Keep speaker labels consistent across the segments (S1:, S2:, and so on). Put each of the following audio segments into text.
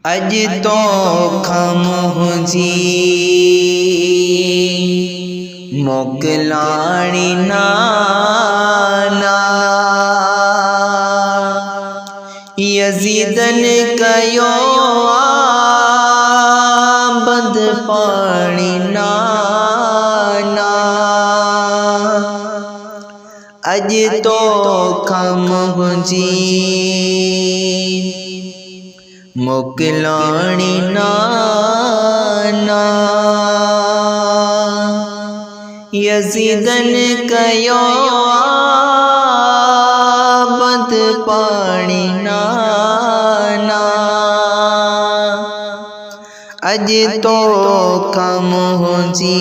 S1: अज तो खमुझी मोकलाणी नाना यजीदन कयो बद पाणी नाना अज तो खमुझी मोकलाणी नाना यजीदन कयो बद पाणी नाना अज तो खमुझी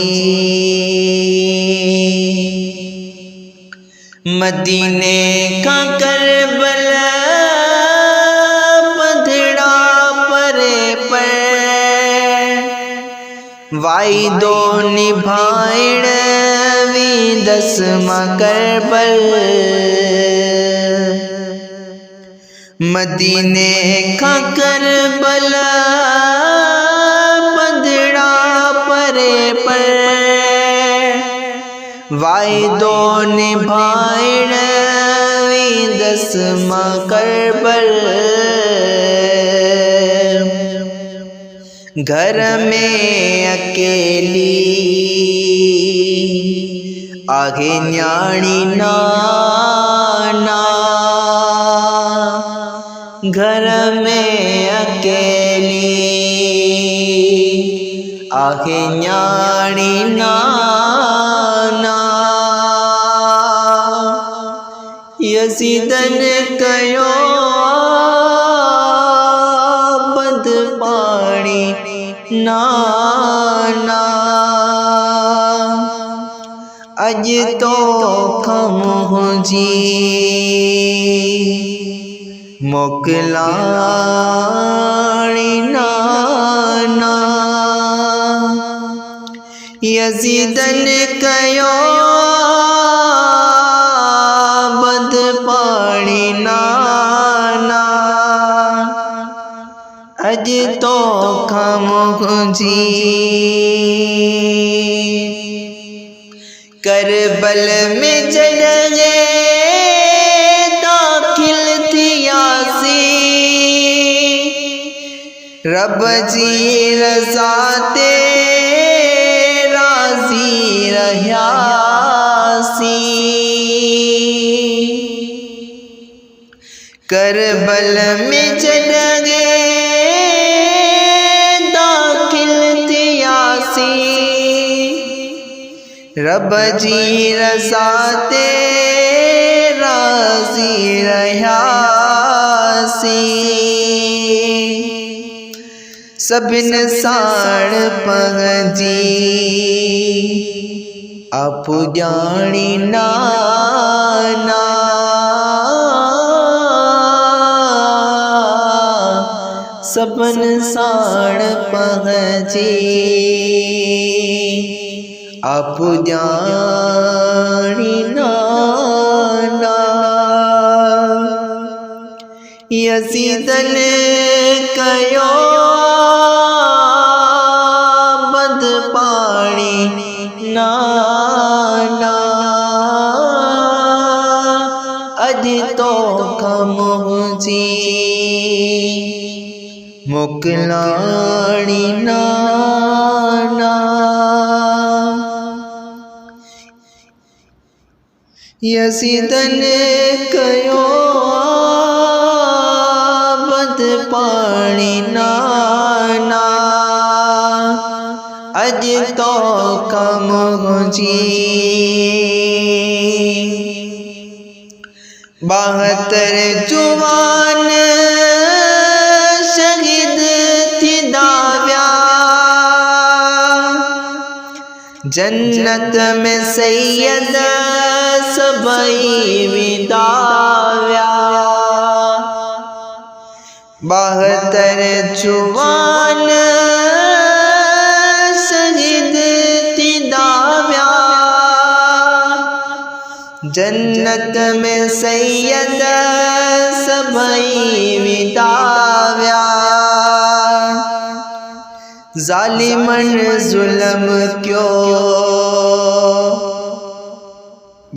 S1: मदीने का करबला वाइदो निभाइण वींदस मां करबल मदीने का करबल पंधड़ा परे पर वाइदो निभाइण वींदस मां करबल घर में अकेली आगे न्याणी नाना घर में अकेली आगे न्याणी नाना यजीदन कयो बद पाणी नाना अज तो खमुझी मोकलाणी नाना यजीदन कयो बद पाणी नाना अज तो खमुझी करबल में जड़े दाखिल थियासी रब जी रज़ा ते राज़ी रहियासी करबल में जड़े रब जी रज़ा ते राज़ी रहियासी सभिन साण पंहिंजी आपु ॼाणी नाना सभिन साण पंहिंजी आपु ॼाणी नाना यजीदन कयो बद पाणी नाना अज तो खमुझी मोकलाणी नाना यजीदन कयो बद पाणी नाना अज तो खमुझी 72 जुवान शहीद थी दाव्या जन्नत में सैयद सबई विदाव्या 72 जुवान शहीद थी दाव्या जन्नत में सैयद सबई विदाव्या जालिमन जुल्म क्यों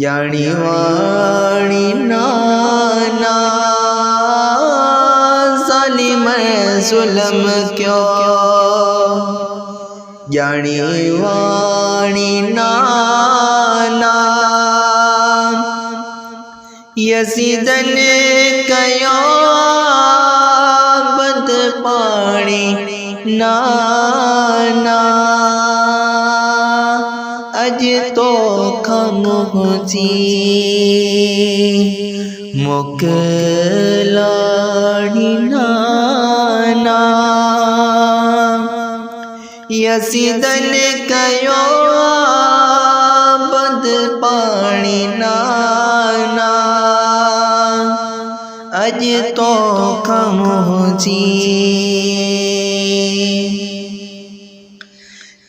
S1: यानी वाणी नाना जालिमन जुल्म क्यों यानी वाणी नाना यजीदन कयो बद पाणी नाना अज तो खमुची मुकलाड़ी नाना यसीदन कयो बद पाणी नाना अज तो खमुची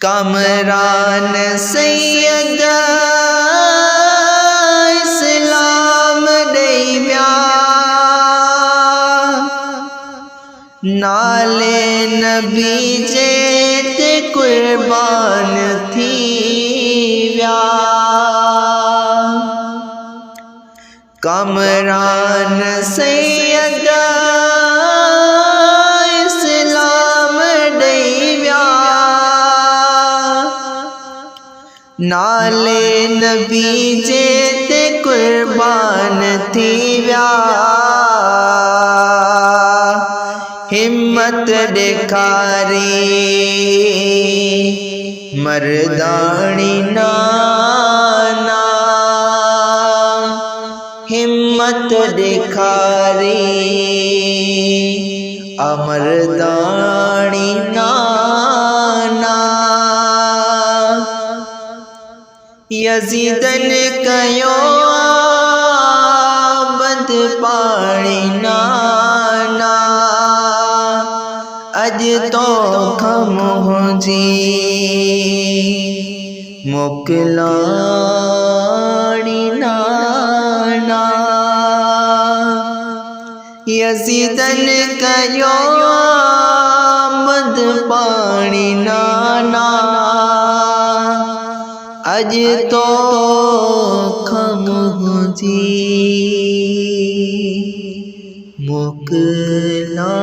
S1: कमरान सैयद इस्लाम दैव्या नाले नबी जेत कुर्बान थी व्या कमरान सैयद इस्लाम दैव्या नाले नबी जेत कुर्बान थी व्या हिम्मत दिखारी मर्दानी नाना हिम्मत दिखारी अमरदानी नाना यजीदन कयो बद पाणी नाना अज तो खमुजी मुकलाड़ी नाना यजीदन कयो बद पाणी नाना अज तो खमुजी मुकला